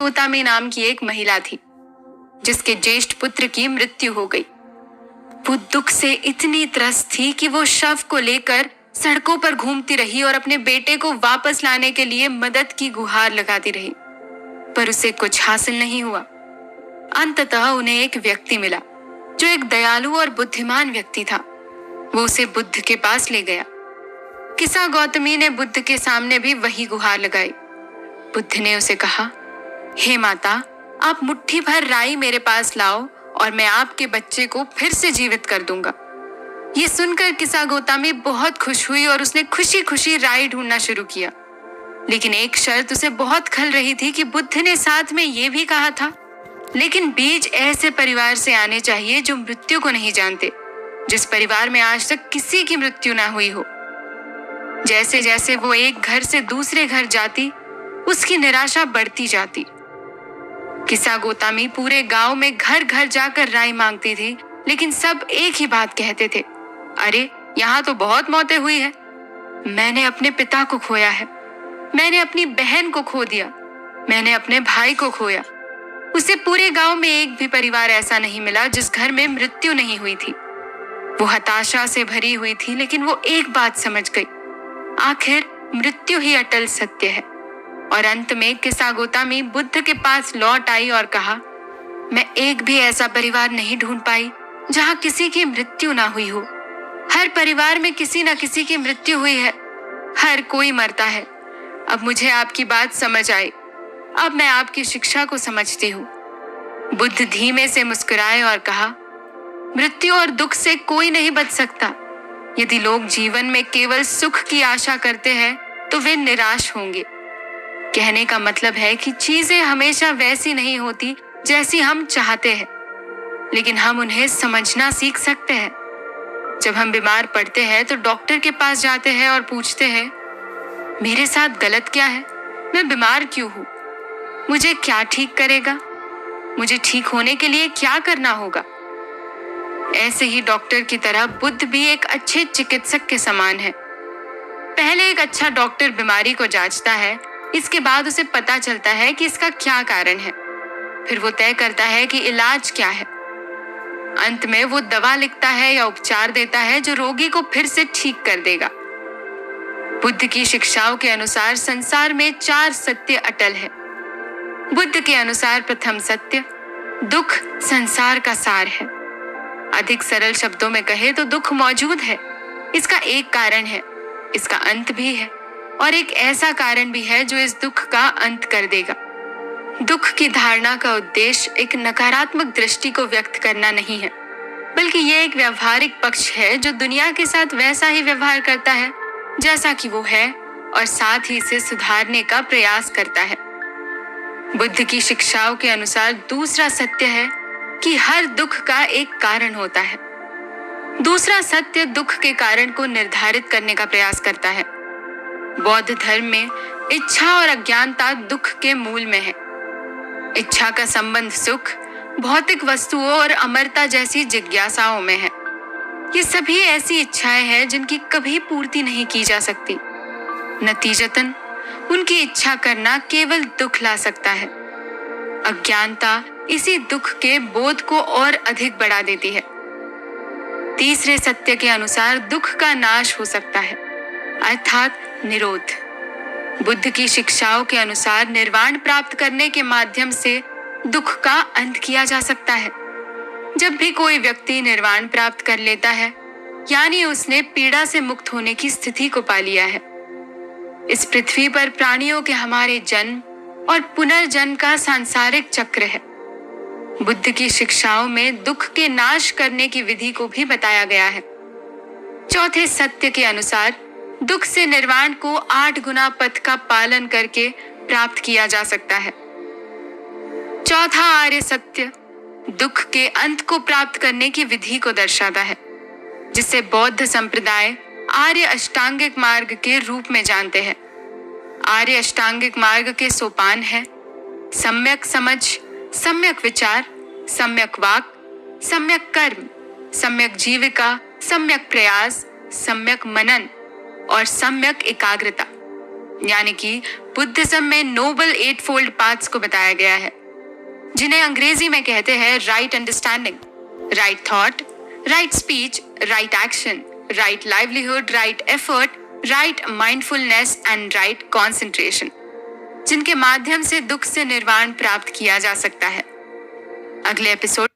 गौतमी नाम की एक महिला थी जिसके ज्येष्ठ पुत्र की मृत्यु हो गई। वो दुख से इतनी त्रस्त थी कि वो शव को लेकर सड़कों पर घूमती रही और अपने बेटे को वापस लाने के लिए मदद की गुहार लगाती रही, पर उसे कुछ हासिल नहीं हुआ। अंततः उन्हें एक व्यक्ति मिला जो एक दयालु और बुद्धिमान व्यक्ति था। वो उसे बुद्ध के पास ले गया। किसा गौतमी ने बुद्ध के सामने भी वही गुहार लगाई। बुद्ध ने उसे कहा, हे माता, आप मुट्ठी भर राई मेरे पास लाओ और मैं आपके बच्चे को फिर से जीवित कर दूंगा। ये सुनकर किसा गौतमी बहुत खुश हुई और उसने खुशी खुशी राई ढूंढना शुरू किया। लेकिन एक शर्त उसे बहुत खल रही थी कि बुद्ध ने साथ में ये भी कहा था, लेकिन बीज ऐसे परिवार से आने चाहिए जो मृत्यु को नहीं जानते, जिस परिवार में आज तक किसी की मृत्यु ना हुई हो। जैसे जैसे वो एक घर से दूसरे घर जाती, उसकी निराशा बढ़ती जाती। किसा गौतमी पूरे गांव में घर घर जाकर राय मांगती थी, लेकिन सब एक ही बात कहते थे, अरे यहाँ तो बहुत मौतें हुई है। मैंने अपने पिता को खोया है, मैंने अपनी बहन को खो दिया, मैंने अपने भाई को खोया। उसे पूरे गांव में एक भी परिवार ऐसा नहीं मिला जिस घर में मृत्यु नहीं हुई थी। वो हताशा से भरी हुई थी, लेकिन वो एक बात समझ गई, आखिर मृत्यु ही अटल सत्य है। और अंत में किसा गौतमी बुद्ध के पास लौट आई और कहा, मैं एक भी ऐसा परिवार नहीं ढूंढ पाई जहां किसी की मृत्यु ना हुई हो। हर परिवार में किसी न किसी की मृत्यु हुई है, हर कोई मरता है। अब मुझे आपकी बात समझ आई, अब मैं आपकी शिक्षा को समझती हूँ। बुद्ध धीमे से मुस्कुराए और कहा, मृत्यु और दुख से कोई नहीं बच सकता। यदि लोग जीवन में केवल सुख की आशा करते हैं तो वे निराश होंगे। कहने का मतलब है कि चीजें हमेशा वैसी नहीं होती जैसी हम चाहते हैं, लेकिन हम उन्हें समझना सीख सकते हैं। जब हम बीमार पड़ते हैं तो डॉक्टर के पास जाते हैं और पूछते हैं, मेरे साथ गलत क्या है, मैं बीमार क्यों हूं, मुझे क्या ठीक करेगा, मुझे ठीक होने के लिए क्या करना होगा। ऐसे ही डॉक्टर की तरह बुद्ध भी एक अच्छे चिकित्सक के समान है। पहले एक अच्छा डॉक्टर बीमारी को जांचता है, इसके बाद उसे पता चलता है कि इसका क्या कारण है, फिर वो तय करता है कि इलाज क्या है। अंत में वो दवा लिखता है या उपचार देता है जो रोगी को फिर से ठीक कर देगा। बुद्ध की शिक्षाओं के अनुसार संसार में 4 सत्य अटल है। बुद्ध के अनुसार प्रथम सत्य, दुख संसार का सार है। अधिक सरल शब्दों में कहे तो दुख मौजूद है, इसका एक कारण है, इसका अंत भी है, और एक ऐसा कारण भी है जो इस दुख का अंत कर देगा। दुख की धारणा का उद्देश्य एक नकारात्मक दृष्टि को व्यक्त करना नहीं है, बल्कि यह एक व्यवहारिक पक्ष है जो दुनिया के साथ वैसा ही व्यवहार करता है जैसा कि वो है, और साथ ही इसे सुधारने का प्रयास करता है। बुद्ध की शिक्षाओं के अनुसार दूसरा सत्य है कि हर दुख का एक कारण होता है। दूसरा सत्य दुख के कारण को निर्धारित करने का प्रयास करता है। बौद्ध धर्म में इच्छा और अज्ञानता दुख के मूल में है। इच्छा का संबंध सुख, भौतिक वस्तुओं और अमरता जैसी जिज्ञासाओं में है। ये सभी ऐसी इच्छाएं हैं जिनकी कभी पूर्ति नहीं की जा सकती। नतीजतन उनकी इच्छा करना केवल दुख ला सकता है। अज्ञानता इसी दुख के बोध को और अधिक बढ़ा देती है। तीसरे सत्य के अनुसार दुख का नाश हो सकता है, अर्थात निरोध। बुद्ध की शिक्षाओं के अनुसार निर्वाण प्राप्त करने के माध्यम से दुख का अंत किया जा सकता है। जब भी कोई व्यक्ति निर्वाण प्राप्त कर लेता है, यानी उसने पीड़ा से मुक्त होने की स्थिति को पा लिया है। इस पृथ्वी पर प्राणियों के हमारे जन्म और पुनर्जन्म का सांसारिक चक्र है। बुद्ध की शिक्षाओं में दुख के नाश करने की विधि को भी बताया गया है। चौथे सत्य के अनुसार दुख से निर्वाण को 8 गुना पथ का पालन करके प्राप्त किया जा सकता है। चौथा आर्य सत्य दुख के अंत को प्राप्त करने की विधि को दर्शाता है, जिसे बौद्ध संप्रदाय आर्य अष्टांगिक मार्ग के रूप में जानते हैं। आर्य अष्टांगिक मार्ग के सोपान हैं सम्यक समझ, सम्यक विचार, सम्यक वाक, सम्यक कर्म, सम्यक जीविका, सम्यक प्रयास, सम्यक मनन और सम्यक एकाग्रता। यानी कि बुद्धिज्म में नोबल एट फोल्ड पाथ्स को बताया गया है, जिन्हें अंग्रेजी में कहते हैं right understanding, right thought, right speech, right action, right livelihood, right effort, right mindfulness and right concentration, जिनके माध्यम से दुख से निर्वाण प्राप्त किया जा सकता है। अगले एपिसोड